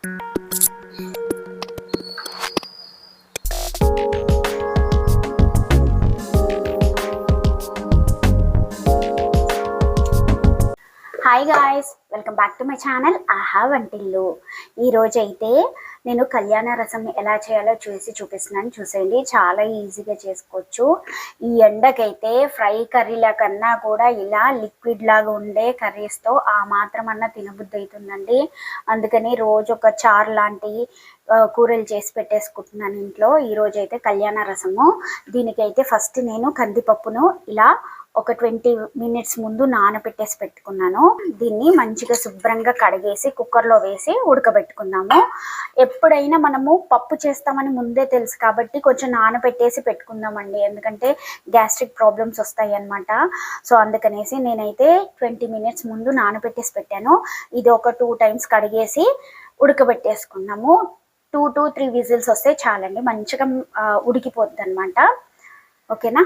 Hi guys, welcome back to my channel ఆహా వంటిల్లు. ఈరోజైతే నేను కళ్యాణ రసం ఎలా చేయాలో చూపిస్తున్నాను. చూసేయండి, చాలా ఈజీగా చేసుకోవచ్చు. ఈ ఎండకైతే ఫ్రై కర్రీల కన్నా కూడా ఇలా లిక్విడ్ లాగా ఉండే కర్రీస్తో ఆ మాత్రం అన్నా తినబుద్ధి అవుతుందండి. అందుకని రోజు ఒక చారు లాంటి కూరలు చేసి పెట్టేసుకుంటున్నాను ఇంట్లో. ఈరోజైతే కళ్యాణ రసము. దీనికైతే ఫస్ట్ నేను కందిపప్పును ఇలా ఒక 20 minutes ముందు నానబెట్టేసి పెట్టుకున్నాను. దీన్ని మంచిగా శుభ్రంగా కడిగేసి కుక్కర్లో వేసి ఉడకబెట్టుకున్నాము. ఎప్పుడైనా మనము పప్పు చేస్తామని ముందే తెలుసు కాబట్టి కొంచెం నానబెట్టేసి పెట్టుకుందామండి, ఎందుకంటే గ్యాస్ట్రిక్ ప్రాబ్లమ్స్ వస్తాయి అన్నమాట. సో అందుకనేసి నేనైతే 20 minutes ముందు నానబెట్టేసి పెట్టాను. ఇది ఒక 2 times కడిగేసి ఉడకబెట్టేసుకున్నాము. 2 to 3 whistles వస్తే చాలండి, మంచిగా ఉడికిపోద్ది అనమాట. ఓకేనా,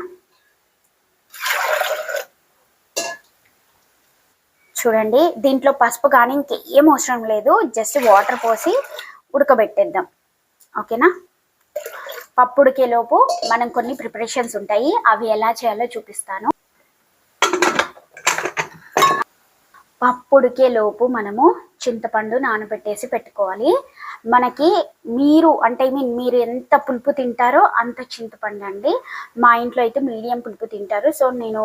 చూడండి. దీంట్లో పసుపు కానీ ఇంకేం అవసరం లేదు, జస్ట్ వాటర్ పోసి ఉడకబెట్టేద్దాం. ఓకేనా, పప్పు ఉడికేలోపు మనం కొన్ని ప్రిపరేషన్స్ ఉంటాయి, అవి ఎలా చేయాలో చూపిస్తాను. పప్పు ఉడికేలోపు మనము చింతపండు నానబెట్టేసి పెట్టుకోవాలి. మనకి మీరు ఎంత పులుపు తింటారో అంత చింతపండు అండి. మా ఇంట్లో అయితే మీడియం పులుపు తింటారు, సో నేను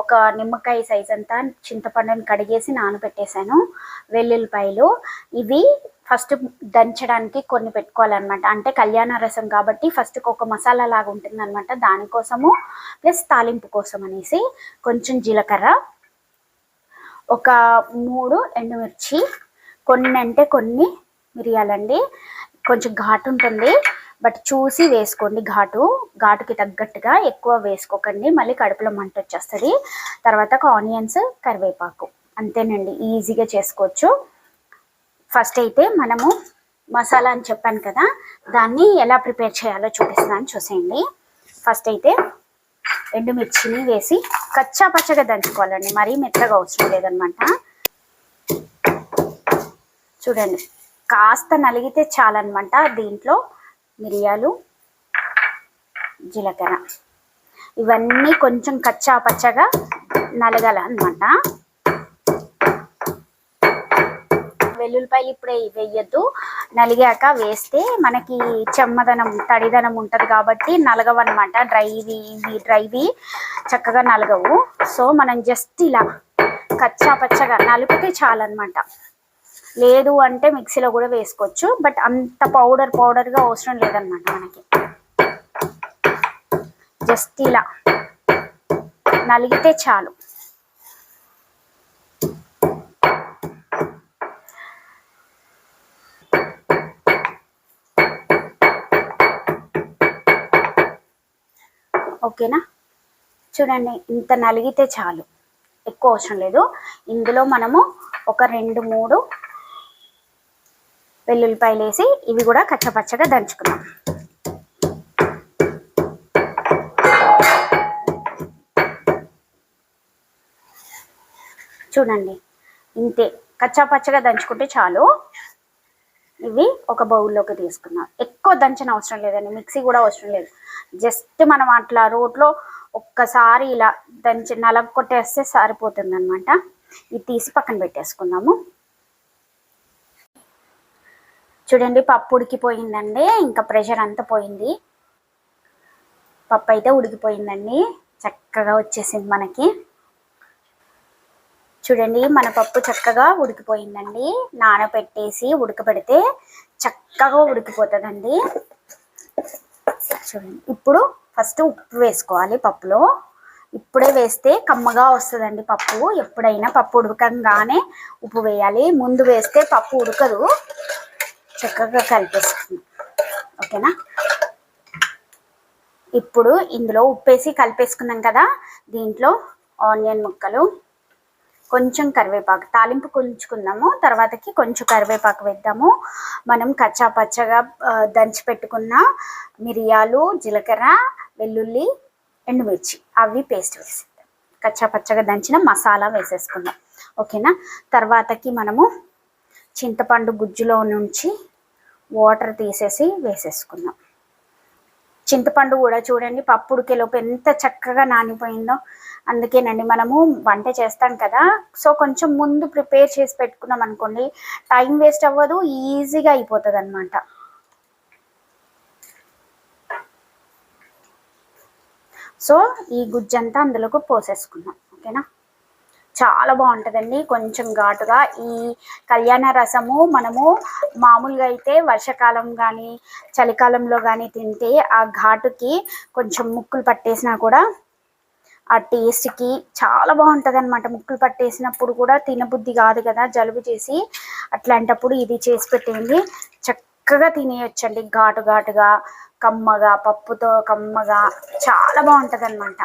ఒక నిమ్మకాయ సైజ్ అంతా చింతపండుని కడిగేసి నానబెట్టేశాను. వెల్లుల్లిపాయలు ఇవి ఫస్ట్ దంచడానికి కొన్ని పెట్టుకోవాలన్నమాట. అంటే కళ్యాణ రసం కాబట్టి ఫస్ట్ ఒక మసాలా లాగా ఉంటుంది అనమాట, దానికోసము ప్లస్ తాలింపు కోసం అనేసి కొంచెం జీలకర్ర, ఒక 3 ఎండుమిర్చి, కొన్ని మిరియాలండి. కొంచెం ఘాటు ఉంటుంది, బట్ చూసి వేసుకోండి. ఘాటుకి తగ్గట్టుగా ఎక్కువ వేసుకోకండి, మళ్ళీ కడుపులో మంట వచ్చేస్తుంది. తర్వాత ఆనియన్స్, కరివేపాకు, అంతేనండి, ఈజీగా చేసుకోవచ్చు. ఫస్ట్ అయితే మనము మసాలా అని చెప్పాను కదా, దాన్ని ఎలా ప్రిపేర్ చేయాలో చూపిస్తున్నాను, చూసేయండి. ఫస్ట్ అయితే ఎండుమిర్చిని వేసి కచ్చా పచ్చగా దంచుకోవాలండి, మరీ మెత్తగా అవసరం లేదనమాట. చూడండి, కాస్త నలిగితే చాలన్నమాట. దీంట్లో మిరియాలు, జీలకర్ర ఇవన్నీ కొంచెం కచ్చా పచ్చగా నలగాలన్నమాట. వెల్లుల్లిపాయలు ఇప్పుడే వేయద్దు, నలిగాక వేస్తే మనకి చెమ్మదనం, తడిదనం ఉంటుంది కాబట్టి నలగవన్నమాట. డ్రైవి చక్కగా నలగవు. సో మనం జస్ట్ ఇలా కచ్చా పచ్చగా నలిపితే చాలన్నమాట. లేదు అంటే మిక్సీలో కూడా వేసుకోవచ్చు, బట్ అంత పౌడర్గా అవసరం లేదన్నమాట మనకి. జస్ట్ ఇలా నలిగితే చాలు. ఓకేనా, చూడండి, ఇంత నలిగితే చాలు, ఎక్కువ అవసరం లేదు. ఇందులో మనము ఒక 2-3 వెల్లుల్లిపాయలు వేసి ఇవి కూడా కచ్చపచ్చగా దంచుకున్నాం. చూడండి, ఇంతే, కచ్చాపచ్చగా దంచుకుంటే చాలు. ఇవి ఒక బౌల్లోకి తీసుకున్నాం. ఎక్కువ దంచిన అవసరం లేదండి, మిక్సీ కూడా అవసరం లేదు. జస్ట్ మనం అట్లా రోట్లో ఒక్కసారి ఇలా నలగ కొట్టేస్తే సరిపోతుంది అనమాట. ఇది తీసి పక్కన పెట్టేసుకుందాము. చూడండి, పప్పు ఉడికిపోయిందండి, ఇంకా ప్రెషర్ అంతా పోయింది. పప్పు అయితే ఉడికిపోయిందండి, చక్కగా వచ్చేసింది మనకి. చూడండి, మన పప్పు చక్కగా ఉడికిపోయిందండి. నానబెట్టేసి ఉడకబెడితే చక్కగా ఉడికిపోతుందండి. చూడండి, ఇప్పుడు ఫస్ట్ ఉప్పు వేసుకోవాలి పప్పులో. ఇప్పుడే వేస్తే కమ్మగా వస్తుందండి పప్పు. ఎప్పుడైనా పప్పు ఉడకంగానే ఉప్పు వేయాలి, ముందు వేస్తే పప్పు ఉడకదు. చక్కగా కలిపేసుకుందాం. ఓకేనా, ఇప్పుడు ఇందులో ఉప్పేసి కలిపేసుకున్నాం కదా, దీంట్లో ఆనియన్ ముక్కలు, కొంచెం కరివేపాకు, తాలింపు కొంచుకుందాము, తర్వాతకి కొంచెం కరివేపాకు వేద్దాము. మనం కచ్చా పచ్చగా దంచి పెట్టుకున్న మిరియాలు, జీలకర్ర, వెల్లుల్లి, ఎండుమిర్చి అవి పేస్ట్ వేసేద్దాం. కచ్చా పచ్చగా దంచిన మసాలా వేసేసుకుందాం. ఓకేనా, తర్వాతకి మనము చింతపండు గుజ్జులో నుంచి వాటర్ తీసేసి వేసేసుకుందాం. చింతపండు కూడా చూడండి పప్పు ఉడికేలోపు ఎంత చక్కగా నానిపోయిందో. అందుకేనండి మనము వంట చేస్తాం కదా, సో కొంచెం ముందు ప్రిపేర్ చేసి పెట్టుకున్నాం అనుకోండి, టైం వేస్ట్ అవ్వదు, ఈజీగా అయిపోతుంది అనమాట. సో ఈ గుజ్జంతా అందులోకి పోసేసుకున్నాం. ఓకేనా, చాలా బాగుంటుందండి, కొంచెం ఘాటుగా. ఈ కళ్యాణ రసము మనము మామూలుగా అయితే వర్షాకాలం కానీ చలికాలంలో కానీ తింటే ఆ ఘాటుకి కొంచెం ముక్కులు పట్టేసినా కూడా ఆ టేస్ట్కి చాలా బాగుంటుంది అనమాట. ముక్కులు పట్టేసినప్పుడు కూడా తినబుద్ధి కాదు కదా, జలుబు చేసి, అట్లాంటప్పుడు ఇది చేసి పెట్టేయండి, చక్కగా తినేయొచ్చండి. ఘాటు ఘాటుగా, కమ్మగా, పప్పుతో కమ్మగా చాలా బాగుంటుంది అనమాట.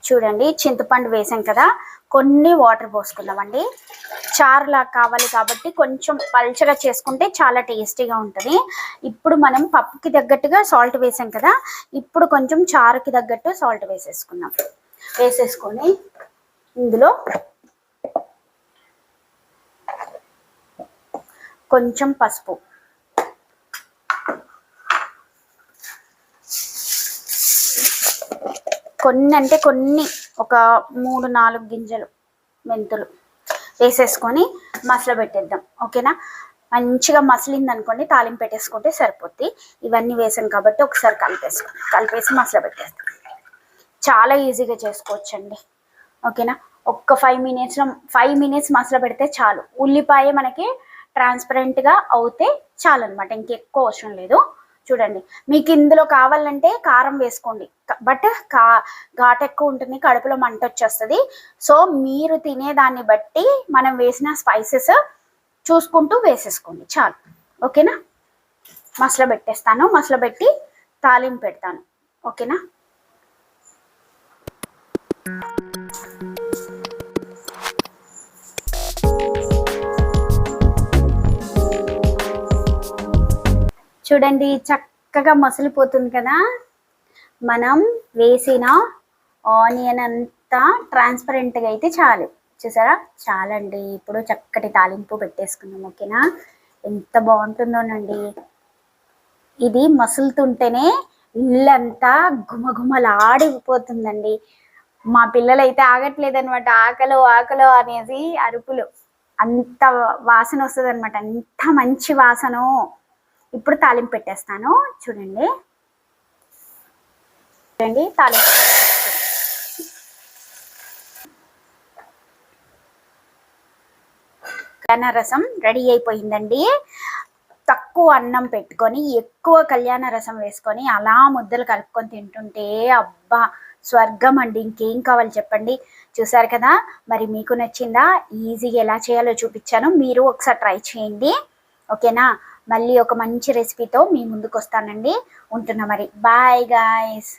చూడండి చింతపండు వేసాం కదా, కొన్ని వాటర్ పోసుకుందామండి. చారులా కావాలి కాబట్టి కొంచెం పల్చగా చేసుకుంటే చాలా టేస్టీగా ఉంటుంది. ఇప్పుడు మనం పప్పుకి తగ్గట్టుగా సాల్ట్ వేసాం కదా, ఇప్పుడు కొంచెం చారుకి తగ్గట్టు సాల్ట్ వేసేసుకుందాం. వేసేసుకొని ఇందులో కొంచెం పసుపు, కొన్ని అంటే కొన్ని ఒక 3-4 గింజలు మెంతులు వేసేసుకొని మసల పెట్టేద్దాం. ఓకేనా, మంచిగా మసిలింది అనుకోండి, తాలింపు పెట్టేసుకుంటే సరిపోద్ది. ఇవన్నీ వేసాను కాబట్టి ఒకసారి కలిపేసి మసల పెట్టేద్దాం. చాలా ఈజీగా చేసుకోవచ్చండి. ఓకేనా, ఒక్క 5 మినిట్స్ మసల పెడితే చాలు. ఉల్లిపాయ మనకి ట్రాన్స్పరెంట్గా అవుతే చాలు అనమాట, ఇంకెక్కువ అవసరం లేదు. చూడండి, మీకు ఇందులో కావాలంటే కారం వేసుకోండి, బట్ ఘాటు ఎక్కువ ఉంటుంది, కడుపులో మంట వచ్చేస్తుంది. సో మీరు తినేదాన్ని బట్టి మనం వేసిన స్పైసెస్ చూసుకుంటూ వేసేసుకోండి చాలు. ఓకేనా, మసల పెట్టేస్తాను, మసల పెట్టి తాలింపు పెడతాను. ఓకేనా, చూడండి చక్కగా మసిలిపోతుంది కదా. మనం వేసిన ఆనియన్ అంతా ట్రాన్స్పరెంట్గా అయితే చాలు. చూసారా, చాలండి. ఇప్పుడు చక్కటి తాలింపు పెట్టేసుకుందాం. ఓకేనా, ఎంత బాగుంటుందోనండి. ఇది మసులుతుంటేనే ఇల్లంతా గుమగుమలాడిపోతుందండి. మా పిల్లలైతే ఆగట్లేదనమాట, ఆకలో ఆకలో అనేసి అరుపులు. అంత వాసన వస్తుంది అనమాట, అంత మంచి వాసన. ఇప్పుడు తాలింపు పెట్టేస్తాను. చూడండి తాలింపు కళ్యాణ రసం రెడీ అయిపోయిందండి. తక్కువ అన్నం పెట్టుకొని ఎక్కువ కళ్యాణ రసం వేసుకొని అలా ముద్దలు కలుపుకొని తింటుంటే అబ్బా స్వర్గం అండి, ఇంకేం కావాలి చెప్పండి. చూసారు కదా, మరి మీకు నచ్చిందా? ఈజీగా ఎలా చేయాలో చూపించాను, మీరు ఒకసారి ట్రై చేయండి. ఓకేనా, మళ్ళీ ఒక మంచి రెసిపీతో మీ ముందుకు వస్తానండి. ఉంటున్నా మరి, బాయ్ గాయ్స్.